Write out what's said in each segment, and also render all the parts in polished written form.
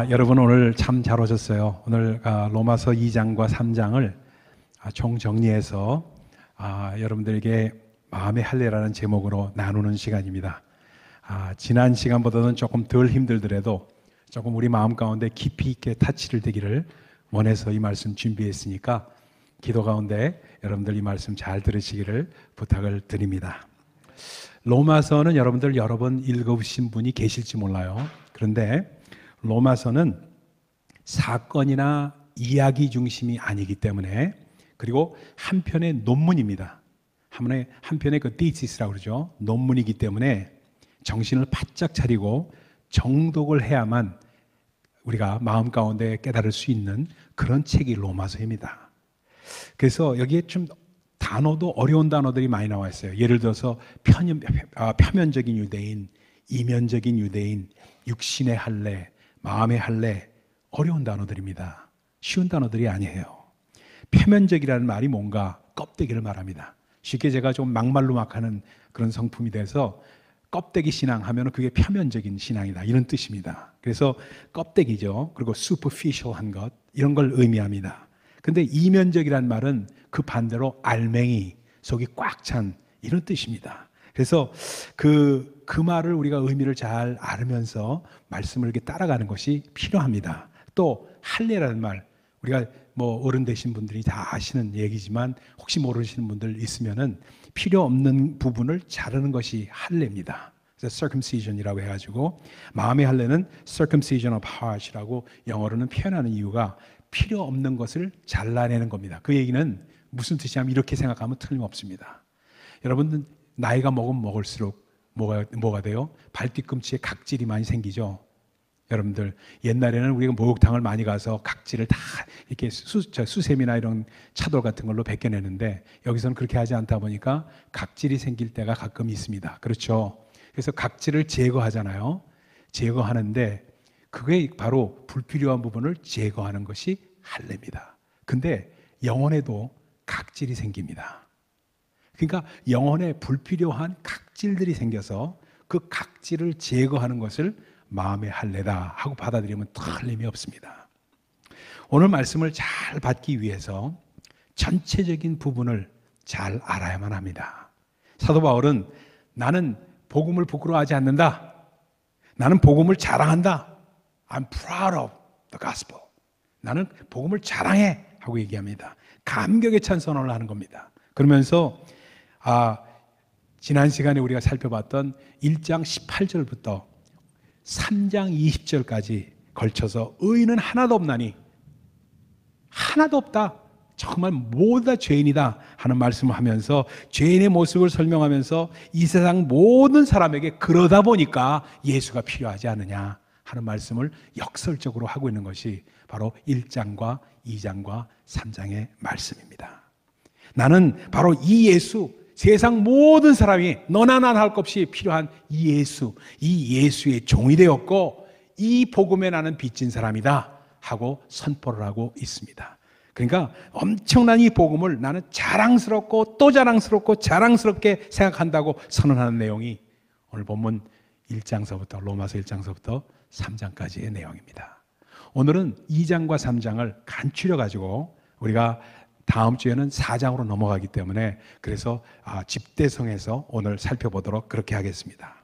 여러분 오늘 참 잘 오셨어요. 오늘 로마서 2장과 3장을 총정리해서 여러분들에게 마음의 할례라는 제목으로 나누는 시간입니다. 지난 시간보다는 조금 덜 힘들더라도 조금 우리 마음 가운데 깊이 있게 타치를 되기를 원해서 이 말씀 준비했으니까 기도 가운데 여러분들 이 말씀 잘 들으시기를 부탁을 드립니다. 로마서는 여러분들 여러 번 읽어보신 분이 계실지 몰라요. 그런데 로마서는 사건이나 이야기 중심이 아니기 때문에, 그리고 한편의 논문입니다. 한편의 그 thesis라고 그러죠. 논문이기 때문에 정신을 바짝 차리고 정독을 해야만 우리가 마음 가운데 깨달을 수 있는 그런 책이 로마서입니다. 그래서 여기에 좀 단어도 어려운 단어들이 많이 나와 있어요. 예를 들어서 표면적인 유대인, 이면적인 유대인, 육신의 할례, 마음의 할례, 어려운 단어들입니다. 쉬운 단어들이 아니에요. 표면적이라는 말이 뭔가 껍데기를 말합니다. 쉽게 제가 좀 막말로 막 하는 그런 성품이 돼서 껍데기 신앙 하면 그게 표면적인 신앙이다, 이런 뜻입니다. 그래서 껍데기죠. 그리고 superficial한 것, 이런 걸 의미합니다. 근데 이면적이라는 말은 그 반대로 알맹이, 속이 꽉 찬 이런 뜻입니다. 그래서 그 말을 우리가 의미를 잘 알으면서 말씀을 이렇게 따라가는 것이 필요합니다. 또 할례라는 말, 우리가 뭐 어른 되신 분들이 다 아시는 얘기지만 혹시 모르시는 분들 있으면은 필요 없는 부분을 자르는 것이 할례입니다. 그래서 circumcision이라고 해가지고, 마음의 할례는 circumcision of heart이라고 영어로는 표현하는 이유가 필요 없는 것을 잘라내는 겁니다. 그 얘기는 무슨 뜻이냐면 이렇게 생각하면 틀림없습니다. 여러분들 나이가 먹으면 먹을수록 뭐가 돼요? 발뒤꿈치에 각질이 많이 생기죠. 여러분들 옛날에는 우리가 목욕탕을 많이 가서 각질을 다 이렇게 수세미나 이런 차돌 같은 걸로 벗겨내는데, 여기서는 그렇게 하지 않다 보니까 각질이 생길 때가 가끔 있습니다. 그렇죠? 그래서 각질을 제거하잖아요. 제거하는데 그게 바로 불필요한 부분을 제거하는 것이 할례입니다. 근데 영혼에도 각질이 생깁니다. 그러니까 영혼에 불필요한 각질들이 생겨서 그 각질을 제거하는 것을 마음의 할례다 하고 받아들이면 틀림이 없습니다. 오늘 말씀을 잘 받기 위해서 전체적인 부분을 잘 알아야만 합니다. 사도 바울은 나는 복음을 부끄러워하지 않는다, 나는 복음을 자랑한다, I'm proud of the gospel, 나는 복음을 자랑해 하고 얘기합니다. 감격의 찬선을 하는 겁니다. 그러면서 지난 시간에 우리가 살펴봤던 1장 18절부터 3장 20절까지 걸쳐서 의인은 하나도 없나니, 하나도 없다, 정말 모두 다 죄인이다 하는 말씀을 하면서 죄인의 모습을 설명하면서 이 세상 모든 사람에게 그러다 보니까 예수가 필요하지 않느냐 하는 말씀을 역설적으로 하고 있는 것이 바로 1장과 2장과 3장의 말씀입니다. 나는 바로 이 예수, 세상 모든 사람이 너나 나나 할 것 없이 필요한 이 예수의 종이 되었고 이 복음에 나는 빚진 사람이다 하고 선포를 하고 있습니다. 그러니까 엄청난 이 복음을 나는 자랑스럽고 또 자랑스럽고 자랑스럽게 생각한다고 선언하는 내용이 오늘 본문 1장서부터 로마서 1장서부터 3장까지의 내용입니다. 오늘은 2장과 3장을 간추려 가지고 우리가 다음 주에는 4장으로 넘어가기 때문에 그래서 집대성에서 오늘 살펴보도록 그렇게 하겠습니다.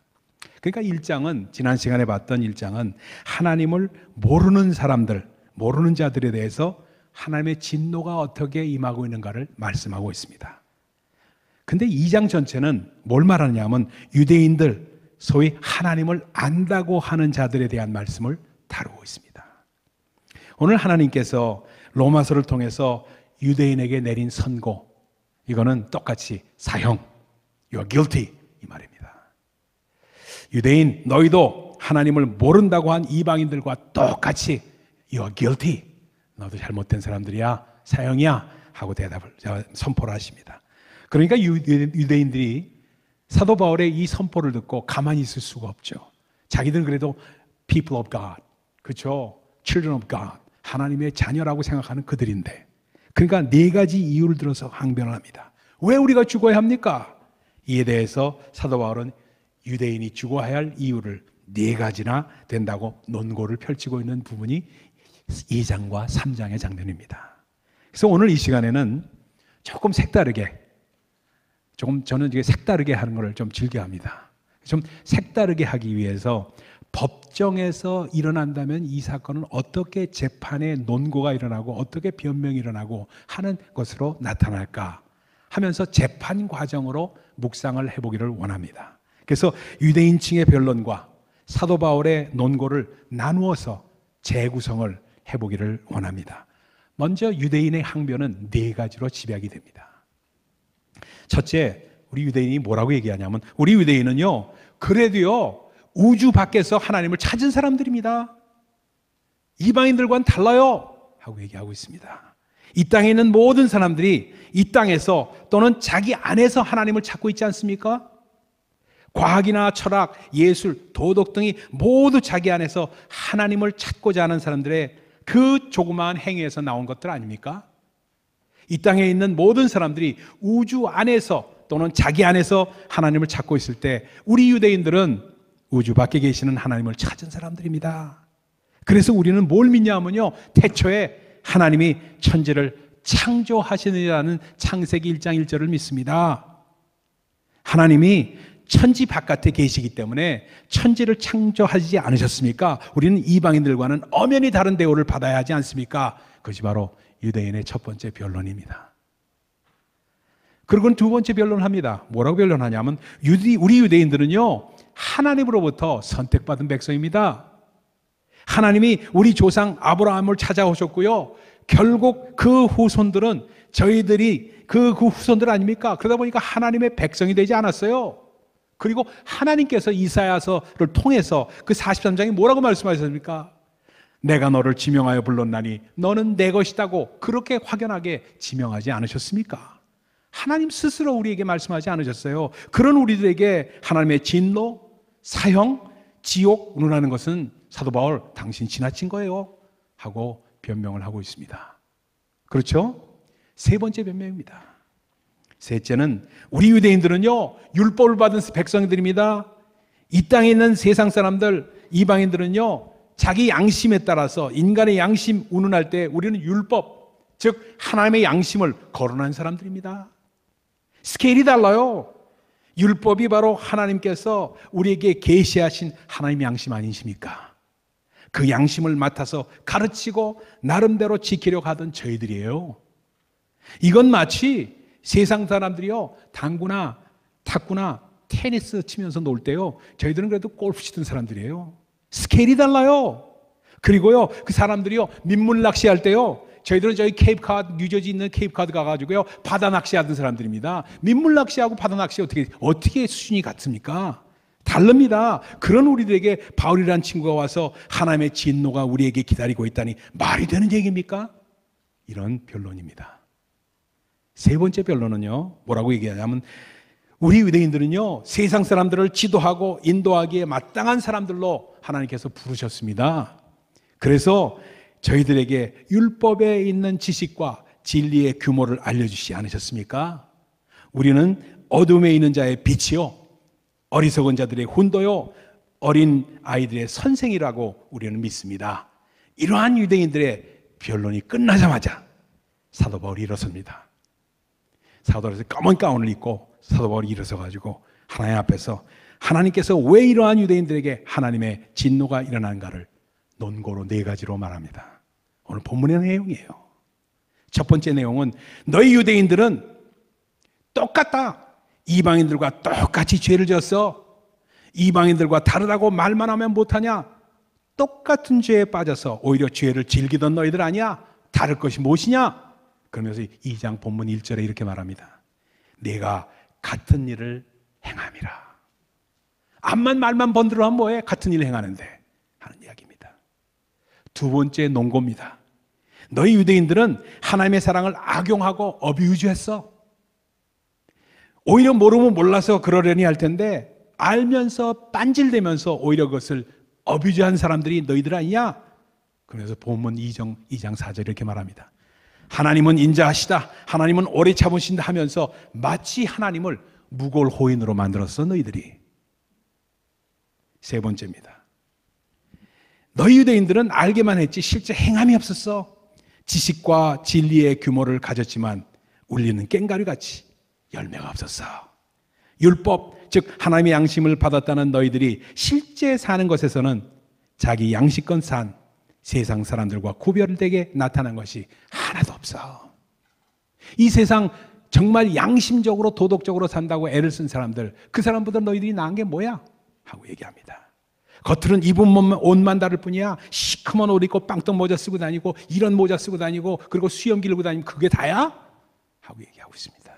그러니까 1장은, 지난 시간에 봤던 1장은 하나님을 모르는 사람들, 모르는 자들에 대해서 하나님의 진노가 어떻게 임하고 있는가를 말씀하고 있습니다. 근데 2장 전체는 뭘 말하냐면 유대인들, 소위 하나님을 안다고 하는 자들에 대한 말씀을 다루고 있습니다. 오늘 하나님께서 로마서를 통해서 유대인에게 내린 선고, 이거는 똑같이 사형, You are guilty, 이 말입니다. 유대인 너희도 하나님을 모른다고 한 이방인들과 똑같이 You are guilty, 너도 잘못된 사람들이야, 사형이야 하고 대답을 선포를 하십니다. 그러니까 유대인들이 사도 바울의 이 선포를 듣고 가만히 있을 수가 없죠. 자기들은 그래도 people of God, 그렇죠? children of God, 하나님의 자녀라고 생각하는 그들인데, 그러니까 4가지 이유를 들어서 항변을 합니다. 왜 우리가 죽어야 합니까? 이에 대해서 사도 바울은 유대인이 죽어야 할 이유를 4가지나 된다고 논고를 펼치고 있는 부분이 2장과 3장의 장면입니다. 그래서 오늘 이 시간에는 조금 색다르게, 저는 이게 색다르게 하는 것을 좀 즐겨합니다. 좀 색다르게 하기 위해서 법정에서 일어난다면 이 사건은 어떻게 재판의 논고가 일어나고 어떻게 변명이 일어나고 하는 것으로 나타날까 하면서 재판 과정으로 묵상을 해보기를 원합니다. 그래서 유대인층의 변론과 사도 바울의 논고를 나누어서 재구성을 해보기를 원합니다. 먼저 유대인의 항변은 4가지로 집약이 됩니다. 첫째, 우리 유대인이 뭐라고 얘기하냐면, 우리 유대인은요, 그래도요, 우주 밖에서 하나님을 찾은 사람들입니다. 이방인들과는 달라요 하고 얘기하고 있습니다. 이 땅에 있는 모든 사람들이 이 땅에서 또는 자기 안에서 하나님을 찾고 있지 않습니까? 과학이나 철학, 예술, 도덕 등이 모두 자기 안에서 하나님을 찾고자 하는 사람들의 그 조그마한 행위에서 나온 것들 아닙니까? 이 땅에 있는 모든 사람들이 우주 안에서 또는 자기 안에서 하나님을 찾고 있을 때 우리 유대인들은 우주 밖에 계시는 하나님을 찾은 사람들입니다. 그래서 우리는 뭘 믿냐 하면요, 태초에 하나님이 천지를 창조하시느라는 창세기 1장 1절을 믿습니다. 하나님이 천지 바깥에 계시기 때문에 천지를 창조하지 않으셨습니까? 우리는 이방인들과는 엄연히 다른 대우를 받아야 하지 않습니까? 그것이 바로 유대인의 첫 번째 변론입니다. 그리고는 두 번째 변론을 합니다. 뭐라고 변론하냐면, 우리 유대인들은요, 하나님으로부터 선택받은 백성입니다. 하나님이 우리 조상 아브라함을 찾아오셨고요, 결국 그 후손들은 저희들이 그 후손들 아닙니까? 그러다 보니까 하나님의 백성이 되지 않았어요. 그리고 하나님께서 이사야서를 통해서 그 43장에 뭐라고 말씀하셨습니까? 내가 너를 지명하여 불렀나니 너는 내 것이다고 그렇게 확연하게 지명하지 않으셨습니까? 하나님 스스로 우리에게 말씀하지 않으셨어요. 그런 우리들에게 하나님의 진노, 사형, 지옥 운운하는 것은 사도 바울, 당신 지나친 거예요 하고 변명을 하고 있습니다. 그렇죠? 세 번째 변명입니다. 셋째는, 우리 유대인들은요, 율법을 받은 백성들입니다. 이 땅에 있는 세상 사람들, 이방인들은요, 자기 양심에 따라서 인간의 양심 운운할 때 우리는 율법, 즉 하나님의 양심을 거론한 사람들입니다. 스케일이 달라요. 율법이 바로 하나님께서 우리에게 계시하신 하나님의 양심 아니십니까? 그 양심을 맡아서 가르치고 나름대로 지키려고 하던 저희들이에요. 이건 마치 세상 사람들이요, 당구나 탁구나 테니스 치면서 놀 때요, 저희들은 그래도 골프 치던 사람들이에요. 스케일이 달라요. 그리고요, 그 사람들이요, 민물 낚시할 때요, 저희들은 저희 케이프카드, 뉴저지 있는 케이프카드 가가지고요, 바다 낚시하던 사람들입니다. 민물 낚시하고 바다 낚시 어떻게 수준이 같습니까? 다릅니다. 그런 우리들에게 바울이라는 친구가 와서 하나님의 진노가 우리에게 기다리고 있다니 말이 되는 얘기입니까? 이런 변론입니다. 세 번째 변론은요, 뭐라고 얘기하냐면, 우리 유대인들은요, 세상 사람들을 지도하고 인도하기에 마땅한 사람들로 하나님께서 부르셨습니다. 그래서 저희들에게 율법에 있는 지식과 진리의 규모를 알려주시지 않으셨습니까? 우리는 어둠에 있는 자의 빛이요, 어리석은 자들의 훈도요, 어린 아이들의 선생이라고 우리는 믿습니다. 이러한 유대인들의 변론이 끝나자마자 사도 바울이 일어섭니다. 사도 바울이 검은 가운을 입고 사도 바울이 일어서가지고 하나님 앞에서 하나님께서 왜 이러한 유대인들에게 하나님의 진노가 일어난가를 논고로 4가지로 말합니다. 오늘 본문의 내용이에요. 첫 번째 내용은, 너희 유대인들은 똑같다. 이방인들과 똑같이 죄를 지었어. 이방인들과 다르다고 말만 하면 못하냐? 똑같은 죄에 빠져서 오히려 죄를 즐기던 너희들 아니야? 다를 것이 무엇이냐? 그러면서 2장 본문 1절에 이렇게 말합니다. 내가 같은 일을 행함이라. 암만 말만 번들어 하면 뭐해? 같은 일을 행하는데 하는 이야기입니다. 두 번째 논고입니다. 너희 유대인들은 하나님의 사랑을 악용하고 어뷰즈했어. 오히려 모르면 몰라서 그러려니 할 텐데 알면서 빤질대면서 오히려 그것을 어뷰즈한 사람들이 너희들 아니냐? 그러면서 본문 2장 4절 이렇게 말합니다. 하나님은 인자하시다, 하나님은 오래 참으신다 하면서 마치 하나님을 무골 호인으로 만들었어 너희들이. 세 번째입니다. 너희 유대인들은 알게만 했지 실제 행함이 없었어. 지식과 진리의 규모를 가졌지만 울리는 꽹과리같이 열매가 없었어. 율법, 즉 하나님의 양심을 받았다는 너희들이 실제 사는 것에서는 자기 양식껏 산 세상 사람들과 구별되게 나타난 것이 하나도 없어. 이 세상 정말 양심적으로 도덕적으로 산다고 애를 쓴 사람들, 그 사람보다 너희들이 나은 게 뭐야? 하고 얘기합니다. 겉으로는 입은 옷만 다를 뿐이야. 시커먼 옷 입고 빵떡 모자 쓰고 다니고 이런 모자 쓰고 다니고 그리고 수염 기르고 다니면 그게 다야? 하고 얘기하고 있습니다.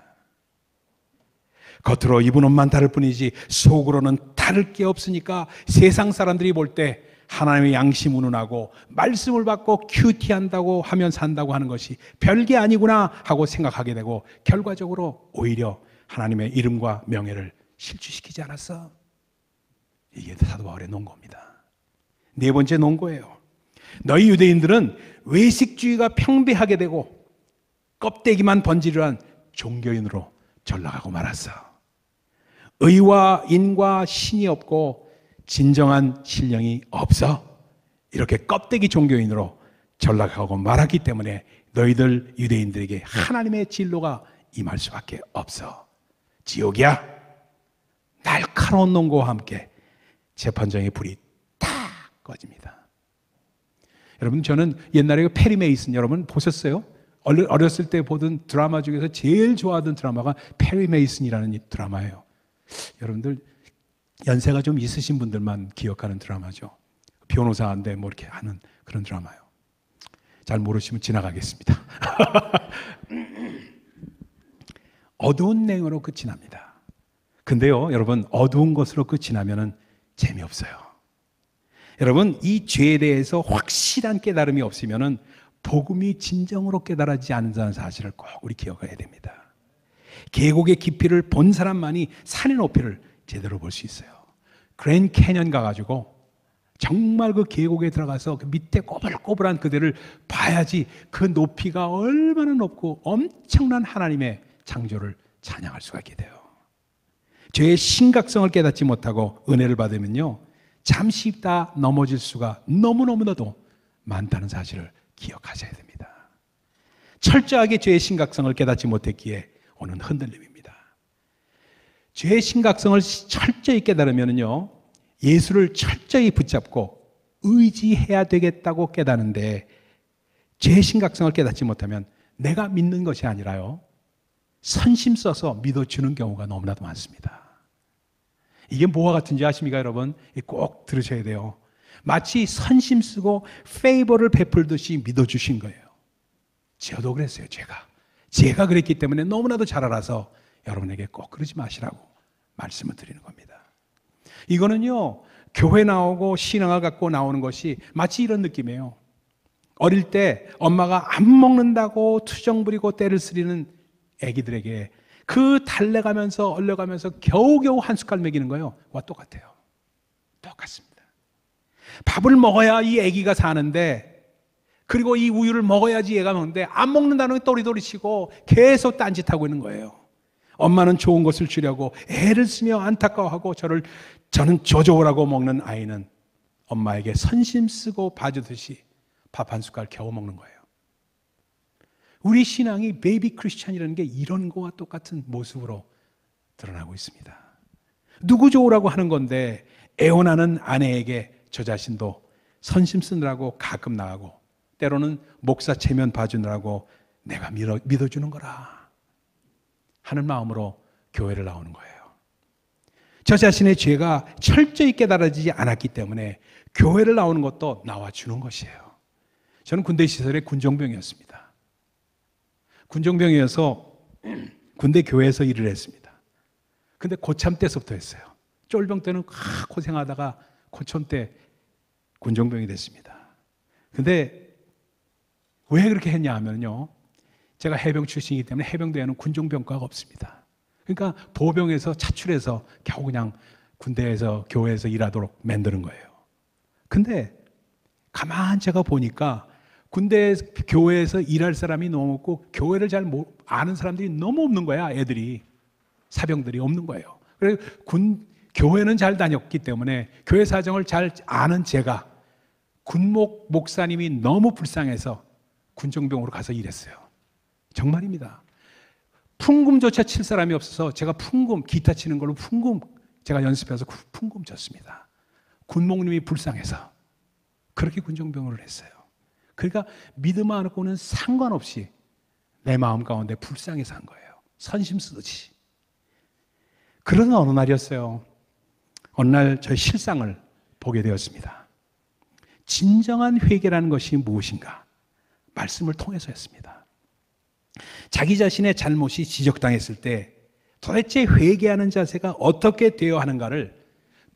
겉으로 입은 옷만 다를 뿐이지 속으로는 다를 게 없으니까 세상 사람들이 볼 때 하나님의 양심 운운하고 말씀을 받고 큐티한다고 하면 산다고 하는 것이 별게 아니구나 하고 생각하게 되고 결과적으로 오히려 하나님의 이름과 명예를 실추시키지 않았어. 이게 사도 바울의 논거입니다. 네 번째 논거예요. 너희 유대인들은 외식주의가 평배하게 되고 껍데기만 번지르한 종교인으로 전락하고 말았어. 의와 인과 신이 없고 진정한 신령이 없어. 이렇게 껍데기 종교인으로 전락하고 말았기 때문에 너희들 유대인들에게 하나님의 진로가 임할 수밖에 없어. 지옥이야. 날카로운 논거와 함께 재판장의 불이 탁 꺼집니다. 여러분, 저는 옛날에 페리 메이슨 여러분 보셨어요? 어렸을 때 보던 드라마 중에서 제일 좋아하던 드라마가 페리 메이슨이라는 드라마예요. 여러분들 연세가 좀 있으신 분들만 기억하는 드라마죠. 변호사인데 뭐 이렇게 하는 그런 드라마예요. 잘 모르시면 지나가겠습니다. 어두운 내용으로 끝이 납니다. 근데요, 여러분, 어두운 것으로 끝이 나면은 재미없어요. 여러분, 이 죄에 대해서 확실한 깨달음이 없으면은 복음이 진정으로 깨달아지지 않는다는 사실을 꼭 우리 기억해야 됩니다. 계곡의 깊이를 본 사람만이 산의 높이를 제대로 볼 수 있어요. 그랜 캐년 가가지고 정말 그 계곡에 들어가서 그 밑에 꼬불꼬불한 그대를 봐야지 그 높이가 얼마나 높고 엄청난 하나님의 창조를 찬양할 수가 있게 돼요. 죄의 심각성을 깨닫지 못하고 은혜를 받으면요, 잠시 있다 넘어질 수가 너무너무나도 많다는 사실을 기억하셔야 됩니다. 철저하게 죄의 심각성을 깨닫지 못했기에 오는 흔들림입니다. 죄의 심각성을 철저히 깨달으면요, 예수를 철저히 붙잡고 의지해야 되겠다고 깨닫는데, 죄의 심각성을 깨닫지 못하면 내가 믿는 것이 아니라요, 선심 써서 믿어주는 경우가 너무나도 많습니다. 이게 뭐와 같은지 아십니까, 여러분? 꼭 들으셔야 돼요. 마치 선심 쓰고 페이버를 베풀듯이 믿어주신 거예요. 저도 그랬어요. 제가 그랬기 때문에 너무나도 잘 알아서 여러분에게 꼭 그러지 마시라고 말씀을 드리는 겁니다. 이거는요, 교회 나오고 신앙을 갖고 나오는 것이 마치 이런 느낌이에요. 어릴 때 엄마가 안 먹는다고 투정 부리고 때를 쓰리는 아기들에게 그 달래가면서 얼려가면서 겨우겨우 한 숟갈 먹이는 거예요. 와 똑같아요. 똑같습니다. 밥을 먹어야 이 아기가 사는데, 그리고 이 우유를 먹어야지 얘가 먹는데 안 먹는다는 게 또리또리 치고 계속 딴짓하고 있는 거예요. 엄마는 좋은 것을 주려고 애를 쓰며 안타까워하고 저는 조조라고 먹는 아이는 엄마에게 선심 쓰고 봐주듯이 밥 한 숟갈 겨우 먹는 거예요. 우리 신앙이 베이비 크리스찬이라는 게 이런 거와 똑같은 모습으로 드러나고 있습니다. 누구 좋으라고 하는 건데 애원하는 아내에게 저 자신도 선심 쓰느라고 가끔 나가고, 때로는 목사 체면 봐주느라고 내가 믿어주는 거라 하는 마음으로 교회를 나오는 거예요. 저 자신의 죄가 철저히 깨달아지지 않았기 때문에 교회를 나오는 것도 나와주는 것이에요. 저는 군대 시설에 군종병이었습니다. 군종병이어서 군대 교회에서 일을 했습니다. 근데 고참 때서부터 했어요. 쫄병 때는 고생하다가 고촌 때 군종병이 됐습니다. 근데 왜 그렇게 했냐 하면요, 제가 해병 출신이기 때문에 해병대에는 군종병과가 없습니다. 그러니까 보병에서 차출해서 겨우 그냥 군대에서 교회에서 일하도록 만드는 거예요. 근데 가만 제가 보니까 군대 교회에서 일할 사람이 너무 없고 교회를 잘 아는 사람들이 너무 없는 거야. 애들이, 사병들이 없는 거예요. 그래서 교회는 잘 다녔기 때문에 교회 사정을 잘 아는 제가 군목 목사님이 너무 불쌍해서 군정병으로 가서 일했어요. 정말입니다. 풍금조차 칠 사람이 없어서 제가 풍금, 기타 치는 걸로 풍금 제가 연습해서 풍금 쳤습니다. 군목님이 불쌍해서 그렇게 군정병으로 했어요. 그러니까 믿음 안고는 상관없이 내 마음 가운데 불쌍해서 한 거예요. 선심 쓰듯이. 그런 어느 날이었어요. 어느 날 저의 실상을 보게 되었습니다. 진정한 회개라는 것이 무엇인가? 말씀을 통해서였습니다. 자기 자신의 잘못이 지적당했을 때 도대체 회개하는 자세가 어떻게 되어야 하는가를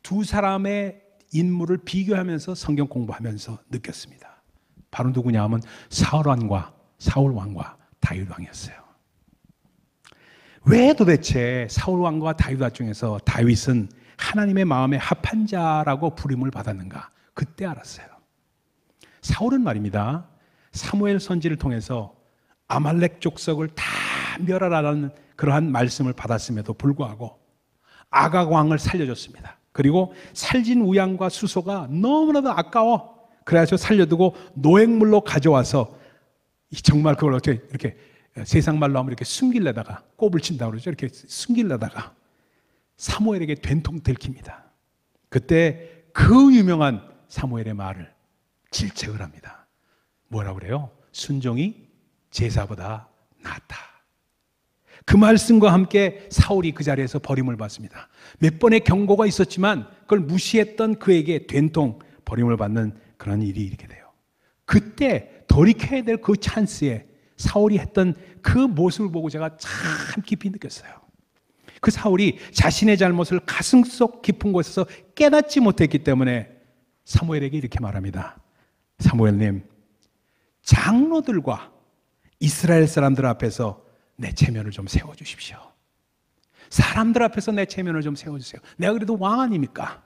두 사람의 인물을 비교하면서 성경 공부하면서 느꼈습니다. 바로 누구냐 하면 사울 왕과 다윗 왕이었어요. 왜 도대체 사울 왕과 다윗 왕 중에서 다윗은 하나님의 마음에 합한 자라고 부름을 받았는가? 그때 알았어요. 사울은 말입니다. 사무엘 선지를 통해서 아말렉 족속을 다 멸하라는 그러한 말씀을 받았음에도 불구하고 아각 왕을 살려줬습니다. 그리고 살진 우양과 수소가 너무나도 아까워. 그래서 살려두고 노획물로 가져와서 정말 그걸 어떻게 이렇게 세상 말로 하면 이렇게 숨기려다가 꼽을 친다고 그러죠. 이렇게 숨기려다가 사무엘에게 된통 들킵니다. 그때 그 유명한 사무엘의 말을 질책을 합니다. 뭐라고 그래요? 순종이 제사보다 낫다. 그 말씀과 함께 사울이 그 자리에서 버림을 받습니다. 몇 번의 경고가 있었지만 그걸 무시했던 그에게 된통 버림을 받는 그런 일이 이렇게 돼요. 그때 돌이켜야 될 그 찬스에 사울이 했던 그 모습을 보고 제가 참 깊이 느꼈어요. 그 사울이 자신의 잘못을 가슴속 깊은 곳에서 깨닫지 못했기 때문에 사무엘에게 이렇게 말합니다. 사무엘님, 장로들과 이스라엘 사람들 앞에서 내 체면을 좀 세워주십시오. 사람들 앞에서 내 체면을 좀 세워주세요. 내가 그래도 왕 아닙니까?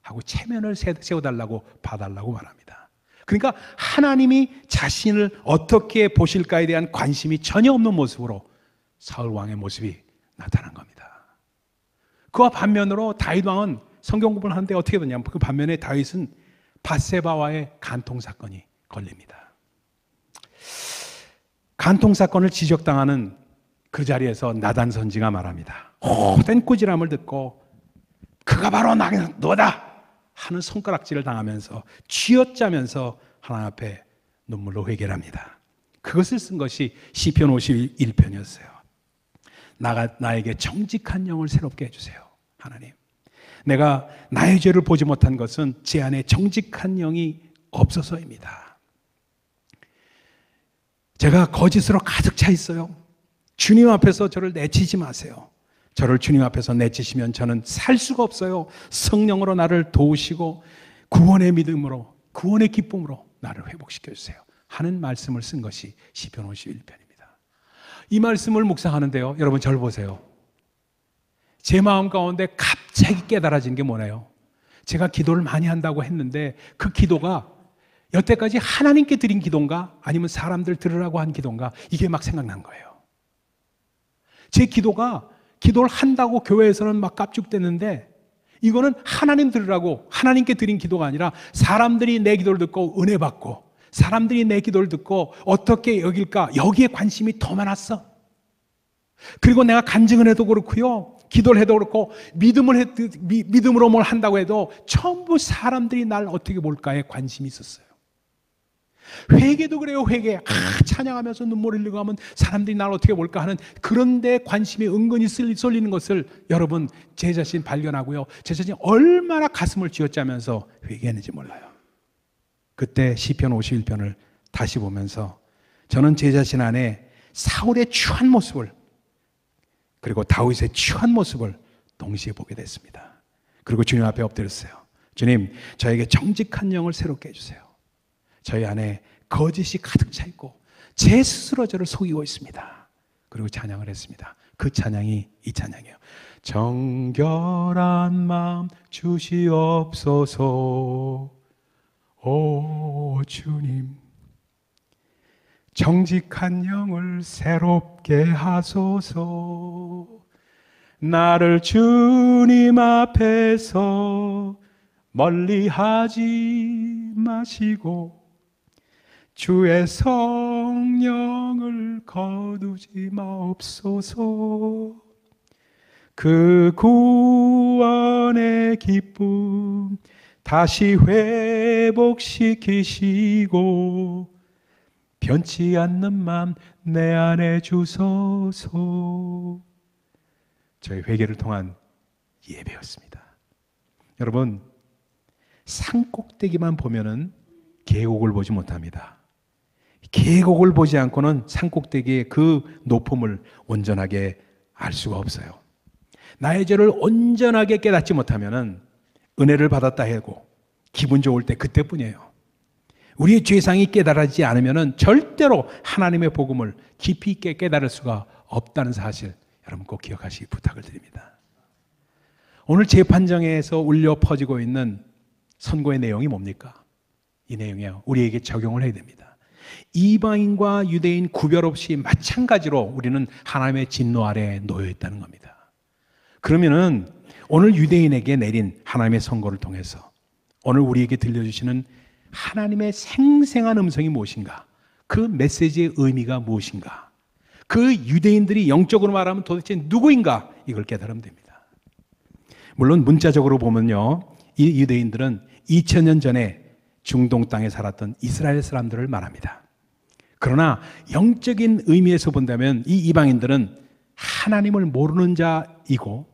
하고 체면을 세워달라고 봐달라고 말합니다. 그러니까 하나님이 자신을 어떻게 보실까에 대한 관심이 전혀 없는 모습으로 사울 왕의 모습이 나타난 겁니다. 그와 반면으로 다윗 왕은 성경 공부를 하는데 어떻게 되냐면 그 반면에 다윗은 밧세바와의 간통 사건이 걸립니다. 간통 사건을 지적당하는 그 자리에서 나단 선지가 말합니다. 호된 꾸지람을 듣고 그가 바로 너다 하는 손가락질을 당하면서 쥐어짜면서 하나님 앞에 눈물로 회개를 합니다. 그것을 쓴 것이 시편 51편이었어요. 나에게 정직한 영을 새롭게 해주세요. 하나님, 내가 나의 죄를 보지 못한 것은 제 안에 정직한 영이 없어서입니다. 제가 거짓으로 가득 차 있어요. 주님 앞에서 저를 내치지 마세요. 저를 주님 앞에서 내치시면 저는 살 수가 없어요. 성령으로 나를 도우시고 구원의 믿음으로, 구원의 기쁨으로 나를 회복시켜 주세요 하는 말씀을 쓴 것이 시편 51편입니다. 이 말씀을 묵상하는데요, 여러분 저를 보세요. 제 마음 가운데 갑자기 깨달아진 게 뭐냐요? 제가 기도를 많이 한다고 했는데 그 기도가 여태까지 하나님께 드린 기도인가 아니면 사람들 들으라고 한 기도인가, 이게 막 생각난 거예요. 제 기도가 기도를 한다고 교회에서는 막 깝죽대는데 이거는 하나님 들으라고 하나님께 드린 기도가 아니라 사람들이 내 기도를 듣고 은혜 받고 사람들이 내 기도를 듣고 어떻게 여길까, 여기에 관심이 더 많았어. 그리고 내가 간증을 해도 그렇고요, 기도를 해도 그렇고 믿음으로 뭘 한다고 해도 전부 사람들이 날 어떻게 볼까에 관심이 있었어요. 회개도 그래요. 회개. 찬양하면서 눈물 흘리고 하면 사람들이 날 어떻게 볼까 하는 그런 데 관심이 은근히 쏠리는 것을 여러분 제 자신 발견하고요, 제 자신이 얼마나 가슴을 쥐어짜면서 회개했는지 몰라요. 그때 시편 51편을 다시 보면서 저는 제 자신 안에 사울의 추한 모습을 그리고 다윗의 추한 모습을 동시에 보게 됐습니다. 그리고 주님 앞에 엎드렸어요. 주님, 저에게 정직한 영을 새롭게 해주세요. 저희 안에 거짓이 가득 차 있고 제 스스로 저를 속이고 있습니다. 그리고 찬양을 했습니다. 그 찬양이 이 찬양이에요. 정결한 마음 주시옵소서. 오 주님, 정직한 영을 새롭게 하소서. 나를 주님 앞에서 멀리하지 마시고 주의 성령을 거두지 마옵소서. 그 구원의 기쁨 다시 회복시키시고 변치 않는 맘 내 안에 주소서. 저희 회개를 통한 예배였습니다. 여러분, 산꼭대기만 보면은 계곡을 보지 못합니다. 계곡을 보지 않고는 산꼭대기의 그 높음을 온전하게 알 수가 없어요. 나의 죄를 온전하게 깨닫지 못하면은 은혜를 받았다 해도 기분 좋을 때 그때뿐이에요. 우리의 죄상이 깨달아지지 않으면은 절대로 하나님의 복음을 깊이 있게 깨달을 수가 없다는 사실, 여러분 꼭 기억하시기 부탁을 드립니다. 오늘 재판정에서 울려 퍼지고 있는 선고의 내용이 뭡니까? 이 내용이요, 우리에게 적용을 해야 됩니다. 이방인과 유대인 구별 없이 마찬가지로 우리는 하나님의 진노 아래에 놓여 있다는 겁니다. 그러면은 오늘 유대인에게 내린 하나님의 선고를 통해서 오늘 우리에게 들려주시는 하나님의 생생한 음성이 무엇인가? 그 메시지의 의미가 무엇인가? 그 유대인들이 영적으로 말하면 도대체 누구인가? 이걸 깨달으면 됩니다. 물론 문자적으로 보면요, 이 유대인들은 2000년 전에 중동 땅에 살았던 이스라엘 사람들을 말합니다. 그러나 영적인 의미에서 본다면 이 이방인들은 하나님을 모르는 자이고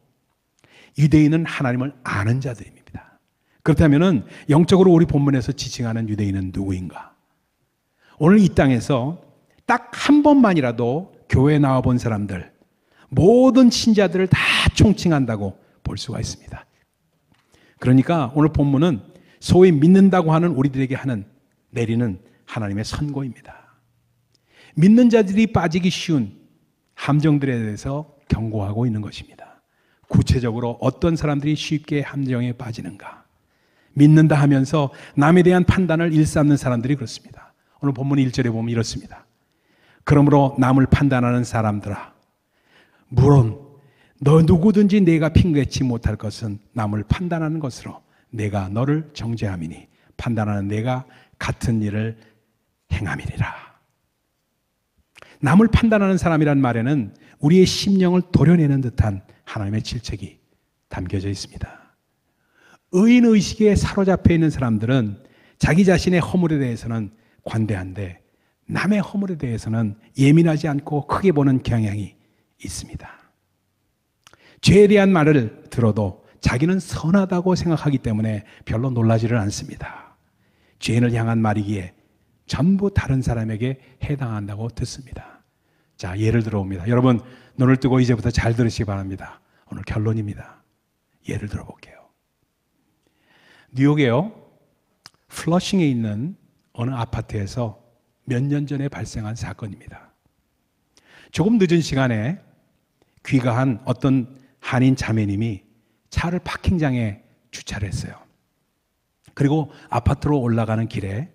유대인은 하나님을 아는 자들입니다. 그렇다면 영적으로 우리 본문에서 지칭하는 유대인은 누구인가? 오늘 이 땅에서 딱 한 번만이라도 교회에 나와 본 사람들, 모든 신자들을 다 총칭한다고 볼 수가 있습니다. 그러니까 오늘 본문은 소위 믿는다고 하는 우리들에게 내리는 하나님의 선고입니다. 믿는 자들이 빠지기 쉬운 함정들에 대해서 경고하고 있는 것입니다. 구체적으로 어떤 사람들이 쉽게 함정에 빠지는가? 믿는다 하면서 남에 대한 판단을 일삼는 사람들이 그렇습니다. 오늘 본문 1절에 보면 이렇습니다. 그러므로 남을 판단하는 사람들아, 물론 너 누구든지 내가 핑계치 못할 것은 남을 판단하는 것으로 내가 너를 정죄함이니 판단하는 내가 같은 일을 행함이니라. 남을 판단하는 사람이란 말에는 우리의 심령을 도려내는 듯한 하나님의 질책이 담겨져 있습니다. 의인의식에 사로잡혀 있는 사람들은 자기 자신의 허물에 대해서는 관대한데 남의 허물에 대해서는 예민하지 않고 크게 보는 경향이 있습니다. 죄에 대한 말을 들어도 자기는 선하다고 생각하기 때문에 별로 놀라지를 않습니다. 죄인을 향한 말이기에 전부 다른 사람에게 해당한다고 듣습니다. 자, 예를 들어봅니다. 여러분 눈을 뜨고 이제부터 잘 들으시기 바랍니다. 오늘 결론입니다. 예를 들어볼게요. 뉴욕에요, 플러싱에 있는 어느 아파트에서 몇 년 전에 발생한 사건입니다. 조금 늦은 시간에 귀가한 어떤 한인 자매님이 차를 파킹장에 주차를 했어요. 그리고 아파트로 올라가는 길에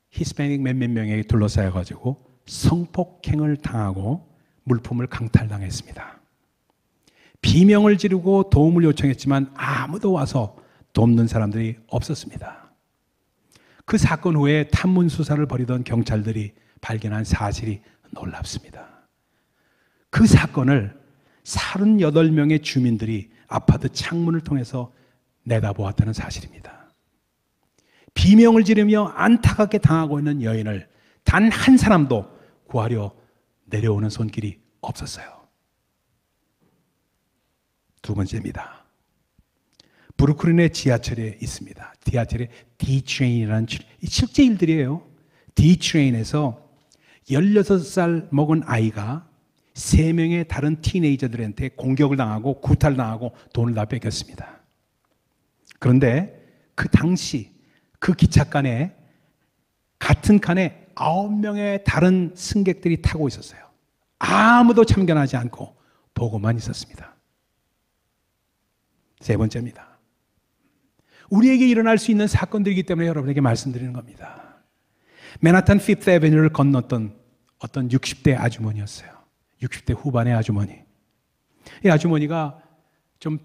히스패닉 몇몇 명에게 둘러싸여가지고 성폭행을 당하고 물품을 강탈당했습니다. 비명을 지르고 도움을 요청했지만 아무도 와서 돕는 사람들이 없었습니다. 그 사건 후에 탐문 수사를 벌이던 경찰들이 발견한 사실이 놀랍습니다. 그 사건을 38명의 주민들이 아파트 창문을 통해서 내다보았다는 사실입니다. 비명을 지르며 안타깝게 당하고 있는 여인을 단 한 사람도 구하려 내려오는 손길이 없었어요. 두 번째입니다. 브루클린의 지하철에 있습니다. 지하철에 D-트레인이라는 실제 일들이에요. D-트레인에서 16살 먹은 아이가 3명의 다른 티네이저들한테 공격을 당하고 구타를 당하고 돈을 다 뺏겼습니다. 그런데 그 당시 그 기찻간에 같은 칸에 9명의 다른 승객들이 타고 있었어요. 아무도 참견하지 않고 보고만 있었습니다. 세 번째입니다. 우리에게 일어날 수 있는 사건들이기 때문에 여러분에게 말씀드리는 겁니다. 맨하탄 피프스 애비뉴를 건넜던 어떤 60대 아주머니였어요. 60대 후반의 아주머니. 이 아주머니가 좀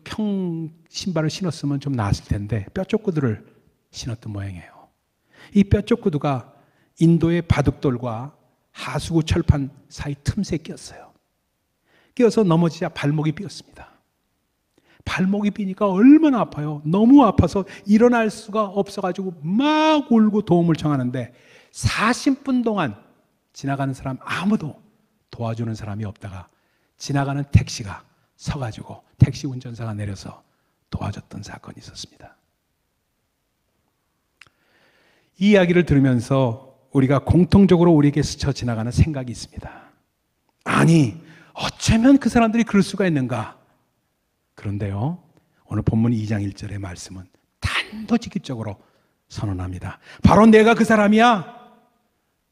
신발을 신었으면 좀 나았을 텐데 뼈쪽 구두를 신었던 모양이에요. 이 뼈쪽 구두가 인도의 바둑돌과 하수구 철판 사이 틈새에 끼었어요. 끼어서 넘어지자 발목이 삐었습니다. 발목이 삐니까 얼마나 아파요. 너무 아파서 일어날 수가 없어가지고 막 울고 도움을 청하는데 40분 동안 지나가는 사람 아무도 도와주는 사람이 없다가 지나가는 택시가 서가지고 택시 운전사가 내려서 도와줬던 사건이 있었습니다. 이 이야기를 들으면서 우리가 공통적으로 우리에게 스쳐 지나가는 생각이 있습니다. 아니, 어쩌면 그 사람들이 그럴 수가 있는가? 그런데요, 오늘 본문 2장 1절의 말씀은 단도직입적으로 선언합니다. 바로 내가 그 사람이야.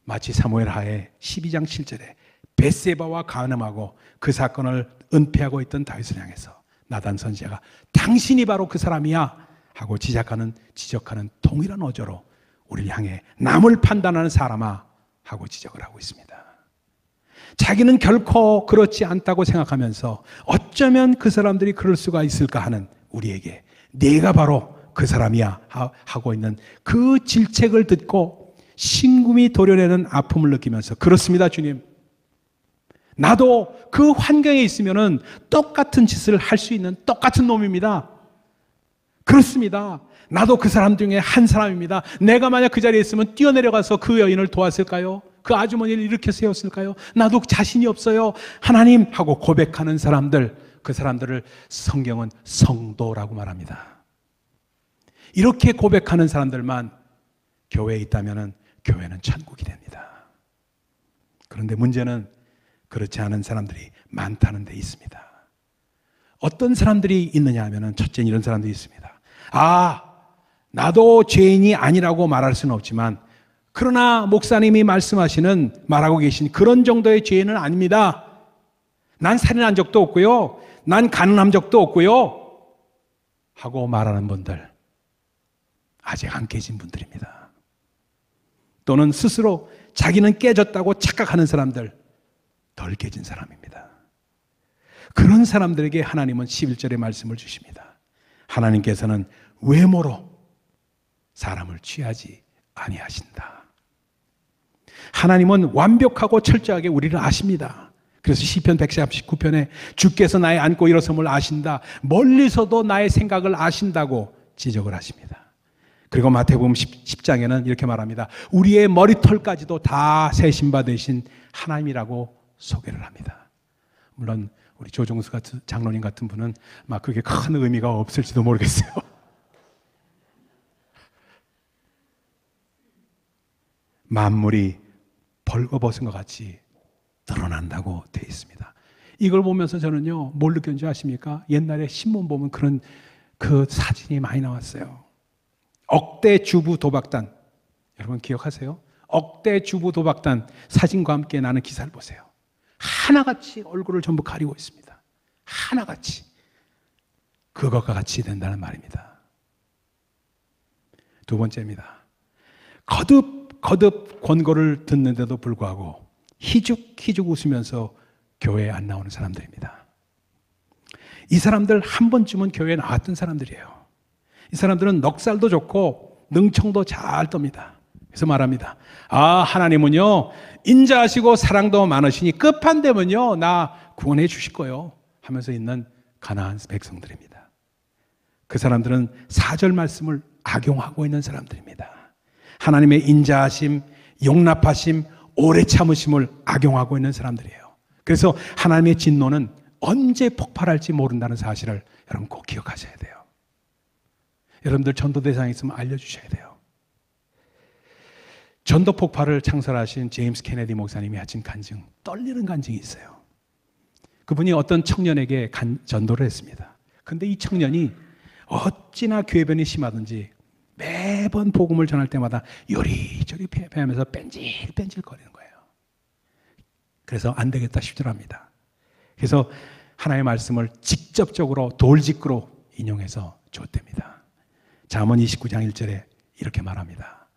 마치 사무엘 하에 12장 7절에 벳세바와 간음하고 그 사건을 은폐하고 있던 다윗을 향해서 나단 선지자가 당신이 바로 그 사람이야 하고 지적하는 동일한 어조로 우리를 향해 남을 판단하는 사람아 하고 지적을 하고 있습니다. 자기는 결코 그렇지 않다고 생각하면서 어쩌면 그 사람들이 그럴 수가 있을까 하는 우리에게 내가 바로 그 사람이야 하고 있는 그 질책을 듣고 심금이 도려내는 아픔을 느끼면서 그렇습니다, 주님. 나도 그 환경에 있으면은 똑같은 짓을 할 수 있는 똑같은 놈입니다. 그렇습니다. 나도 그 사람 중에 한 사람입니다. 내가 만약 그 자리에 있으면 뛰어내려가서 그 여인을 도왔을까요? 그 아주머니를 이렇게 세웠을까요? 나도 자신이 없어요. 하나님 하고 고백하는 사람들, 그 사람들을 성경은 성도라고 말합니다. 이렇게 고백하는 사람들만 교회에 있다면 교회는 천국이 됩니다. 그런데 문제는 그렇지 않은 사람들이 많다는 데 있습니다. 어떤 사람들이 있느냐 하면 첫째 이런 사람들이 있습니다. 나도 죄인이 아니라고 말할 수는 없지만 그러나 목사님이 말하고 계신 그런 정도의 죄인은 아닙니다. 난 살인한 적도 없고요. 난 가늠한 적도 없고요. 하고 말하는 분들, 아직 안 깨진 분들입니다. 또는 스스로 자기는 깨졌다고 착각하는 사람들, 덜 깨진 사람입니다. 그런 사람들에게 하나님은 11절의 말씀을 주십니다. 하나님께서는 외모로 사람을 취하지 아니하신다. 하나님은 완벽하고 철저하게 우리를 아십니다. 그래서 시편 139편에 주께서 나의 앉고 일어섬을 아신다. 멀리서도 나의 생각을 아신다고 지적을 하십니다. 그리고 마태복음 10장에는 이렇게 말합니다. 우리의 머리털까지도 다 세신 바 되신 하나님이라고 소개를 합니다. 물론 우리 조종수 같은 장로님 같은 분은 막 그게 큰 의미가 없을지도 모르겠어요. 만물이 벌거벗은 것 같이 드러난다고 되어 있습니다. 이걸 보면서 저는요, 뭘 느꼈는지 아십니까? 옛날에 신문 보면 그런 그 사진이 많이 나왔어요. 억대 주부 도박단, 여러분 기억하세요? 억대 주부 도박단 사진과 함께 나는 기사를 보세요. 하나같이 얼굴을 전부 가리고 있습니다. 하나같이. 그것과 같이 된다는 말입니다. 두 번째입니다. 거듭 권고를 듣는데도 불구하고 희죽희죽 웃으면서 교회에 안 나오는 사람들입니다. 이 사람들 한 번쯤은 교회에 나왔던 사람들이에요. 이 사람들은 넉살도 좋고 능청도 잘 떱니다. 그래서 말합니다. 하나님은요, 인자하시고 사랑도 많으시니 끝판되면요, 나 구원해 주실 거요 하면서 있는 가나안 백성들입니다. 그 사람들은 4절 말씀을 악용하고 있는 사람들입니다. 하나님의 인자하심, 용납하심, 오래 참으심을 악용하고 있는 사람들이에요. 그래서 하나님의 진노는 언제 폭발할지 모른다는 사실을 여러분 꼭 기억하셔야 돼요. 여러분들 전도 대상이 있으면 알려주셔야 돼요. 전도 폭발을 창설하신 제임스 케네디 목사님이 하신 간증, 떨리는 간증이 있어요. 그분이 어떤 청년에게 전도를 했습니다. 근데 이 청년이 어찌나 궤변이 심하든지 매번 복음을 전할 때마다 요리조리 패하면서 뺀질뺀질 거리는 거예요. 그래서 안 되겠다 싶더랍니다. 그래서 하나님의 말씀을 직접적으로 돌직구로 인용해서 줬답니다. 잠언 29장 1절에 이렇게 말합니다.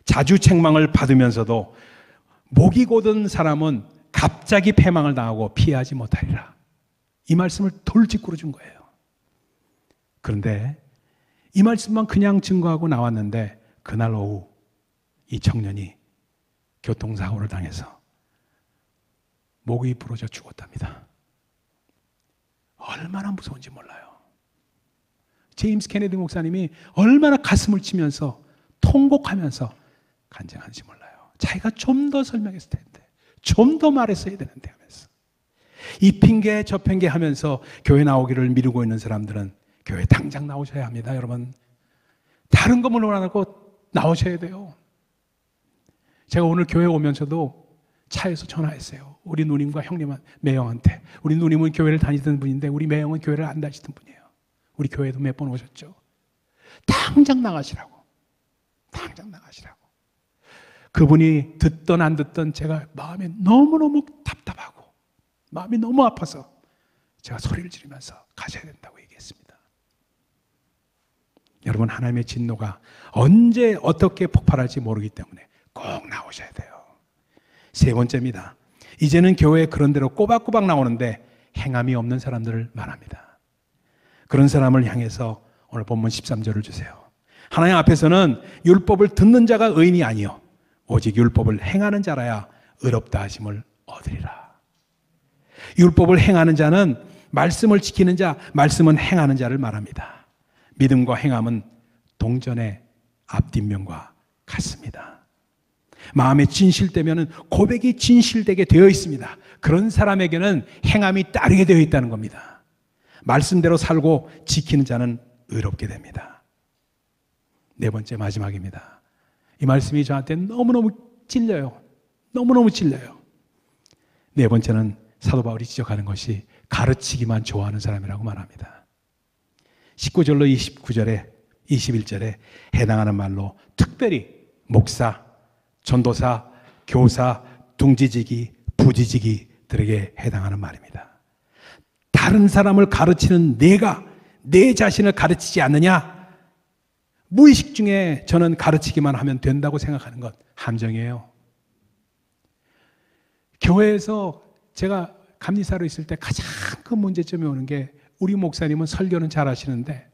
자주 책망을 받으면서도 목이 곧은 사람은 갑자기 패망을 당하고 피하지 못하리라. 이 말씀을 돌직구로 준 거예요. 그런데 이 말씀만 그냥 증거하고 나왔는데 그날 오후 이 청년이 교통사고를 당해서 목이 부러져 죽었답니다. 얼마나 무서운지 몰라요. 제임스 케네디 목사님이 얼마나 가슴을 치면서 통곡하면서 간증하는지 몰라요. 자기가 좀 더 설명했을 텐데, 좀 더 말했어야 되는데 하면서, 이 핑계 저 핑계 하면서 교회 나오기를 미루고 있는 사람들은 교회 당장 나오셔야 합니다. 여러분, 다른 거 물론 안 하고 나오셔야 돼요. 제가 오늘 교회 오면서도 차에서 전화했어요. 우리 누님과 형님 매형한테. 우리 누님은 교회를 다니던 분인데 우리 매형은 교회를 안 다니시던 분이에요. 우리 교회도 몇 번 오셨죠. 당장 나가시라고. 당장 나가시라고. 그분이 듣던 안 듣던 제가 마음이 너무너무 답답하고 마음이 너무 아파서 제가 소리를 지르면서 가셔야 된다고 얘기했습니다. 여러분, 하나님의 진노가 언제 어떻게 폭발할지 모르기 때문에 꼭 나오셔야 돼요. 세 번째입니다. 이제는 교회에 그런 대로 꼬박꼬박 나오는데 행함이 없는 사람들을 말합니다. 그런 사람을 향해서 오늘 본문 13절을 주세요. 하나님 앞에서는 율법을 듣는 자가 의인이 아니요 오직 율법을 행하는 자라야 의롭다 하심을 얻으리라. 율법을 행하는 자는 말씀을 지키는 자, 말씀은 행하는 자를 말합니다. 믿음과 행함은 동전의 앞뒷면과 같습니다. 마음에 진실되면 고백이 진실되게 되어 있습니다. 그런 사람에게는 행함이 따르게 되어 있다는 겁니다. 말씀대로 살고 지키는 자는 의롭게 됩니다. 네 번째, 마지막입니다. 이 말씀이 저한테 너무너무 찔려요. 너무너무 찔려요. 네 번째는 사도 바울이 지적하는 것이 가르치기만 좋아하는 사람이라고 말합니다. 19절로 29절에 21절에 해당하는 말로 특별히 목사, 전도사, 교사, 둥지지기, 부지지기들에게 해당하는 말입니다. 다른 사람을 가르치는 내가 내 자신을 가르치지 않느냐? 무의식 중에 저는 가르치기만 하면 된다고 생각하는 것 함정이에요. 교회에서 제가 감리사로 있을 때 가장 큰 문제점이 오는 게 우리 목사님은 설교는 잘 하시는데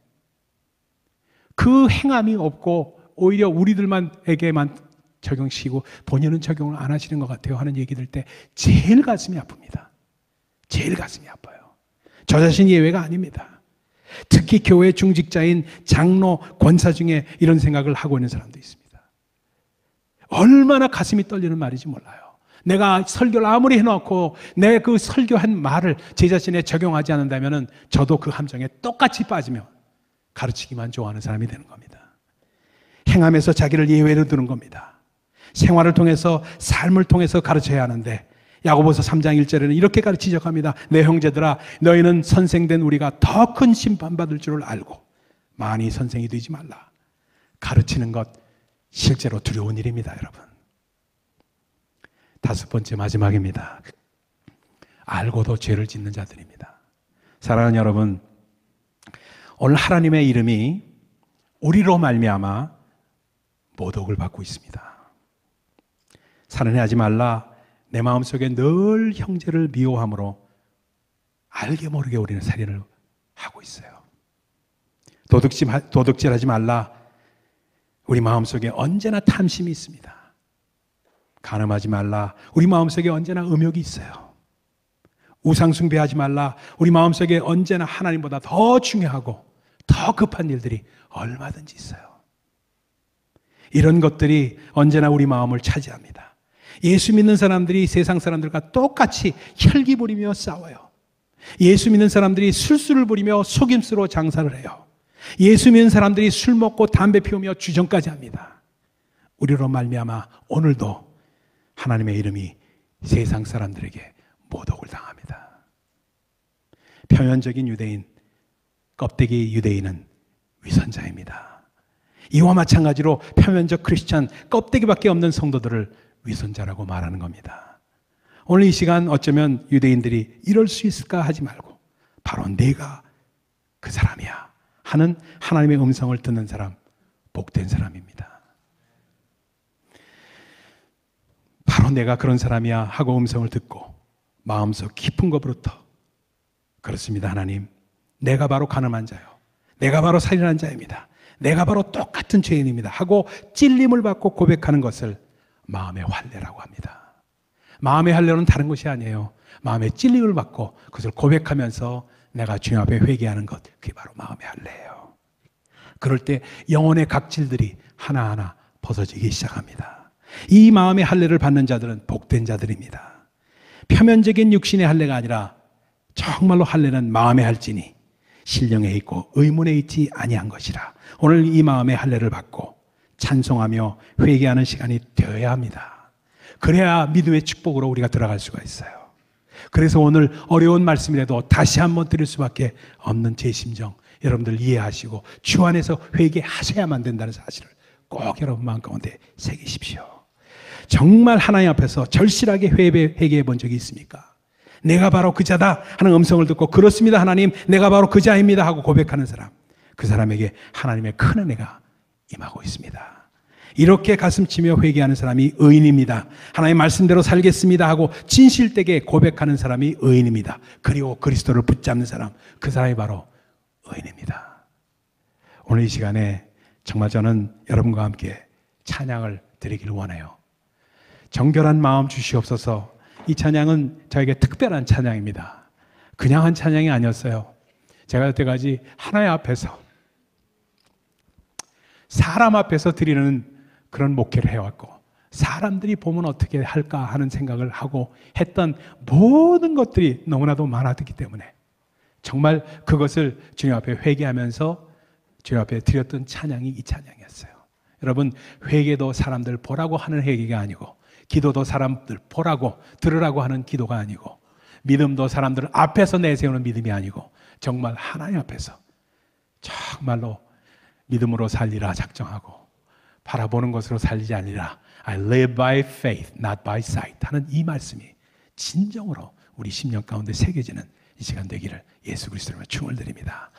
그 행함이 없고 오히려 우리들만에게만 적용시키고 본인은 적용을 안 하시는 것 같아요 하는 얘기 들 때 제일 가슴이 아픕니다. 제일 가슴이 아파요. 저 자신이 예외가 아닙니다. 특히 교회 중직자인 장로, 권사 중에 이런 생각을 하고 있는 사람도 있습니다. 얼마나 가슴이 떨리는 말인지 몰라요. 내가 설교를 아무리 해놓고 내 그 설교한 말을 제 자신에 적용하지 않는다면 저도 그 함정에 똑같이 빠지며 가르치기만 좋아하는 사람이 되는 겁니다. 행함에서 자기를 예외로 두는 겁니다. 생활을 통해서, 삶을 통해서 가르쳐야 하는데 야고보서 3장 1절에는 이렇게 가르치적합니다. 내 형제들아, 너희는 선생된 우리가 더 큰 심판받을 줄을 알고 많이 선생이 되지 말라. 가르치는 것 실제로 두려운 일입니다, 여러분. 다섯 번째, 마지막입니다. 알고도 죄를 짓는 자들입니다. 사랑하는 여러분, 오늘 하나님의 이름이 우리로 말미암아 모독을 받고 있습니다. 살인하지 말라. 내 마음속에 늘 형제를 미워함으로 알게 모르게 우리는 살인을 하고 있어요. 도둑질하지 말라. 우리 마음속에 언제나 탐심이 있습니다. 간음하지 말라. 우리 마음속에 언제나 음욕이 있어요. 우상숭배하지 말라. 우리 마음속에 언제나 하나님보다 더 중요하고 더 급한 일들이 얼마든지 있어요. 이런 것들이 언제나 우리 마음을 차지합니다. 예수 믿는 사람들이 세상 사람들과 똑같이 혈기 부리며 싸워요. 예수 믿는 사람들이 술수를 부리며 속임수로 장사를 해요. 예수 믿는 사람들이 술 먹고 담배 피우며 주정까지 합니다. 우리로 말미암아 오늘도 하나님의 이름이 세상 사람들에게 모독을 당합니다. 표면적인 유대인, 껍데기 유대인은 위선자입니다. 이와 마찬가지로 표면적 크리스찬, 껍데기밖에 없는 성도들을 위선자라고 말하는 겁니다. 오늘 이 시간 어쩌면 유대인들이 이럴 수 있을까 하지 말고 바로 내가 그 사람이야 하는 하나님의 음성을 듣는 사람, 복된 사람입니다. 바로 내가 그런 사람이야 하고 음성을 듣고 마음속 깊은 것부터 그렇습니다. 하나님, 내가 바로 간음한 자요, 내가 바로 살인한 자입니다. 내가 바로 똑같이 같은 죄인입니다 하고 찔림을 받고 고백하는 것을 마음의 할례라고 합니다. 마음의 할례는 다른 것이 아니에요. 마음의 찔림을 받고 그것을 고백하면서 내가 주님 앞에 회개하는 것, 그게 바로 마음의 할례예요. 그럴 때 영혼의 각질들이 하나하나 벗어지기 시작합니다. 이 마음의 할례를 받는 자들은 복된 자들입니다. 표면적인 육신의 할례가 아니라 정말로 할례는 마음에 할지니 신령에 있고 의문에 있지 아니한 것이라. 오늘 이 마음의 할례를 받고 찬송하며 회개하는 시간이 되어야 합니다. 그래야 믿음의 축복으로 우리가 들어갈 수가 있어요. 그래서 오늘 어려운 말씀이라도 다시 한번 드릴 수밖에 없는 제 심정 여러분들 이해하시고 주 안에서 회개하셔야만 된다는 사실을 꼭 여러분 마음 가운데 새기십시오. 정말 하나님 앞에서 절실하게 회개해 본 적이 있습니까? 내가 바로 그 자다 하는 음성을 듣고 그렇습니다 하나님, 내가 바로 그 자입니다 하고 고백하는 사람, 그 사람에게 하나님의 큰 은혜가 임하고 있습니다. 이렇게 가슴치며 회개하는 사람이 의인입니다. 하나님 말씀대로 살겠습니다 하고 진실되게 고백하는 사람이 의인입니다. 그리고 그리스도를 붙잡는 사람, 그 사람이 바로 의인입니다. 오늘 이 시간에 정말 저는 여러분과 함께 찬양을 드리기를 원해요. 정결한 마음 주시옵소서. 이 찬양은 저에게 특별한 찬양입니다. 그냥 한 찬양이 아니었어요. 제가 여태까지 하나님 앞에서, 사람 앞에서 드리는 그런 목회를 해왔고 사람들이 보면 어떻게 할까 하는 생각을 하고 했던 모든 것들이 너무나도 많았기 때문에 정말 그것을 주님 앞에 회개하면서 주님 앞에 드렸던 찬양이 이 찬양이었어요. 여러분, 회개도 사람들 보라고 하는 회개가 아니고, 기도도 사람들 보라고 들으라고 하는 기도가 아니고, 믿음도 사람들 앞에서 내세우는 믿음이 아니고, 정말 하나님 앞에서 정말로 믿음으로 살리라 작정하고 바라보는 것으로 살리지 않으리라. I live by faith, not by sight 하는 이 말씀이 진정으로 우리 심령 가운데 새겨지는 이 시간 되기를 예수 그리스도로 충을 드립니다.